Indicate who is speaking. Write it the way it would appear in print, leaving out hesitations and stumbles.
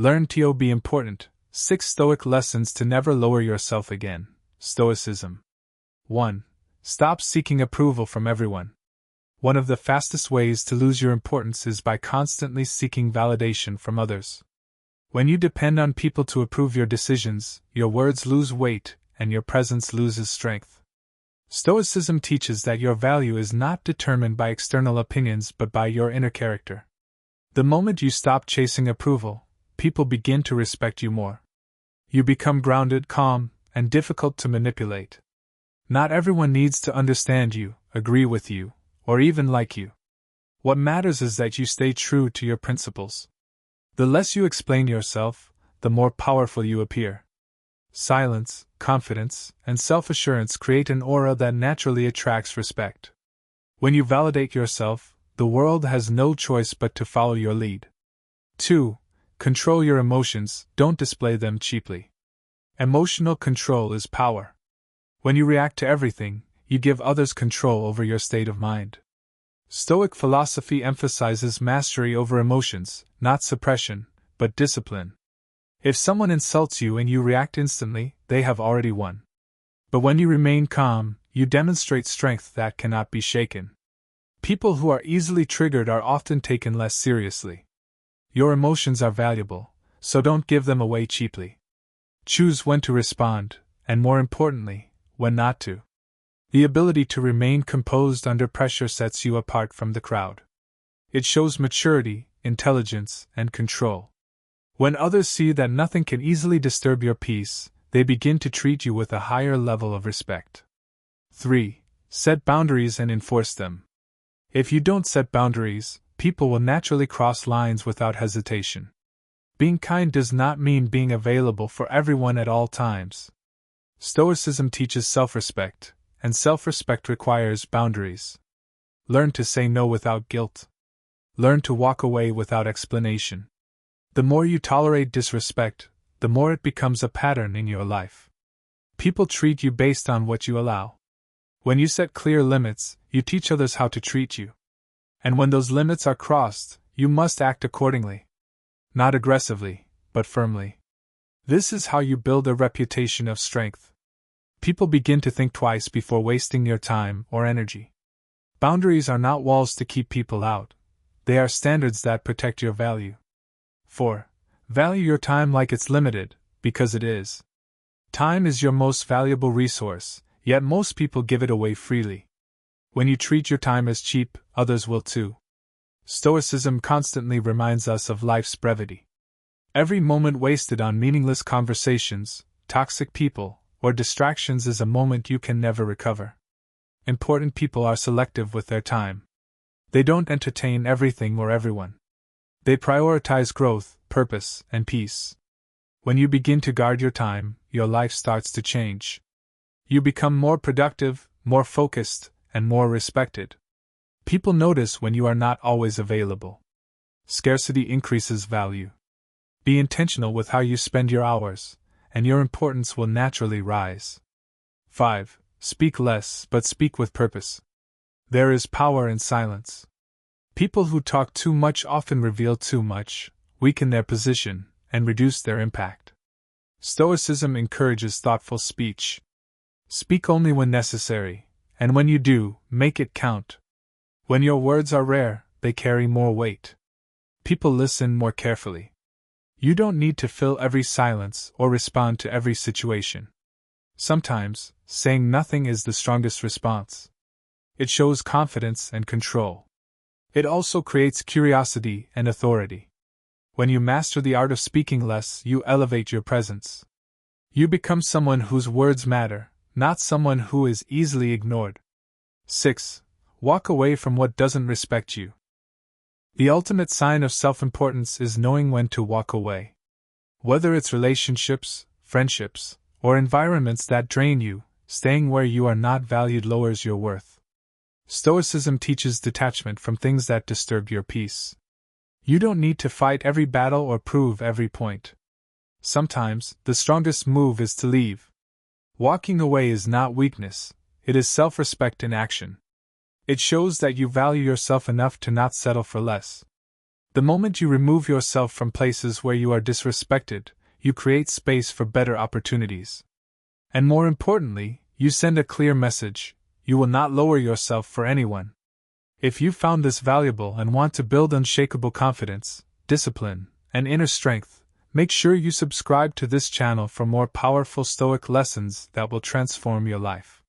Speaker 1: Learn to be important. 6 Stoic lessons to never lower yourself again. Stoicism. 1. Stop seeking approval from everyone. One of the fastest ways to lose your importance is by constantly seeking validation from others. When you depend on people to approve your decisions, your words lose weight and your presence loses strength. Stoicism teaches that your value is not determined by external opinions but by your inner character. The moment you stop chasing approval, people begin to respect you more. You become grounded, calm, and difficult to manipulate. Not everyone needs to understand you, agree with you, or even like you. What matters is that you stay true to your principles. The less you explain yourself, the more powerful you appear. Silence, confidence, and self-assurance create an aura that naturally attracts respect. When you validate yourself, the world has no choice but to follow your lead. 2. Control your emotions, don't display them cheaply. Emotional control is power. When you react to everything, you give others control over your state of mind. Stoic philosophy emphasizes mastery over emotions, not suppression, but discipline. If someone insults you and you react instantly, they have already won. But when you remain calm, you demonstrate strength that cannot be shaken. People who are easily triggered are often taken less seriously. Your emotions are valuable, so don't give them away cheaply. Choose when to respond, and more importantly, when not to. The ability to remain composed under pressure sets you apart from the crowd. It shows maturity, intelligence, and control. When others see that nothing can easily disturb your peace, they begin to treat you with a higher level of respect. 3. Set boundaries and enforce them. If you don't set boundaries, people will naturally cross lines without hesitation. Being kind does not mean being available for everyone at all times. Stoicism teaches self-respect, and self-respect requires boundaries. Learn to say no without guilt. Learn to walk away without explanation. The more you tolerate disrespect, the more it becomes a pattern in your life. People treat you based on what you allow. When you set clear limits, you teach others how to treat you. And when those limits are crossed, you must act accordingly. Not aggressively, but firmly. This is how you build a reputation of strength. People begin to think twice before wasting your time or energy. Boundaries are not walls to keep people out. They are standards that protect your value. 4. Value your time like it's limited, because it is. Time is your most valuable resource, yet most people give it away freely. When you treat your time as cheap, others will too. Stoicism constantly reminds us of life's brevity. Every moment wasted on meaningless conversations, toxic people, or distractions is a moment you can never recover. Important people are selective with their time. They don't entertain everything or everyone. They prioritize growth, purpose, and peace. When you begin to guard your time, your life starts to change. You become more productive, more focused, and more respected. People notice when you are not always available. Scarcity increases value. Be intentional with how you spend your hours, and your importance will naturally rise. 5. Speak less, but speak with purpose. There is power in silence. People who talk too much often reveal too much, weaken their position, and reduce their impact. Stoicism encourages thoughtful speech. Speak only when necessary, and when you do, make it count. When your words are rare, they carry more weight. People listen more carefully. You don't need to fill every silence or respond to every situation. Sometimes, saying nothing is the strongest response. It shows confidence and control. It also creates curiosity and authority. When you master the art of speaking less, you elevate your presence. You become someone whose words matter, not someone who is easily ignored. 6. Walk away from what doesn't respect you. The ultimate sign of self-importance is knowing when to walk away. Whether it's relationships, friendships, or environments that drain you, staying where you are not valued lowers your worth. Stoicism teaches detachment from things that disturb your peace. You don't need to fight every battle or prove every point. Sometimes, the strongest move is to leave. Walking away is not weakness, it is self-respect in action. It shows that you value yourself enough to not settle for less. The moment you remove yourself from places where you are disrespected, you create space for better opportunities. And more importantly, you send a clear message: you will not lower yourself for anyone. If you found this valuable and want to build unshakable confidence, discipline, and inner strength, make sure you subscribe to this channel for more powerful Stoic lessons that will transform your life.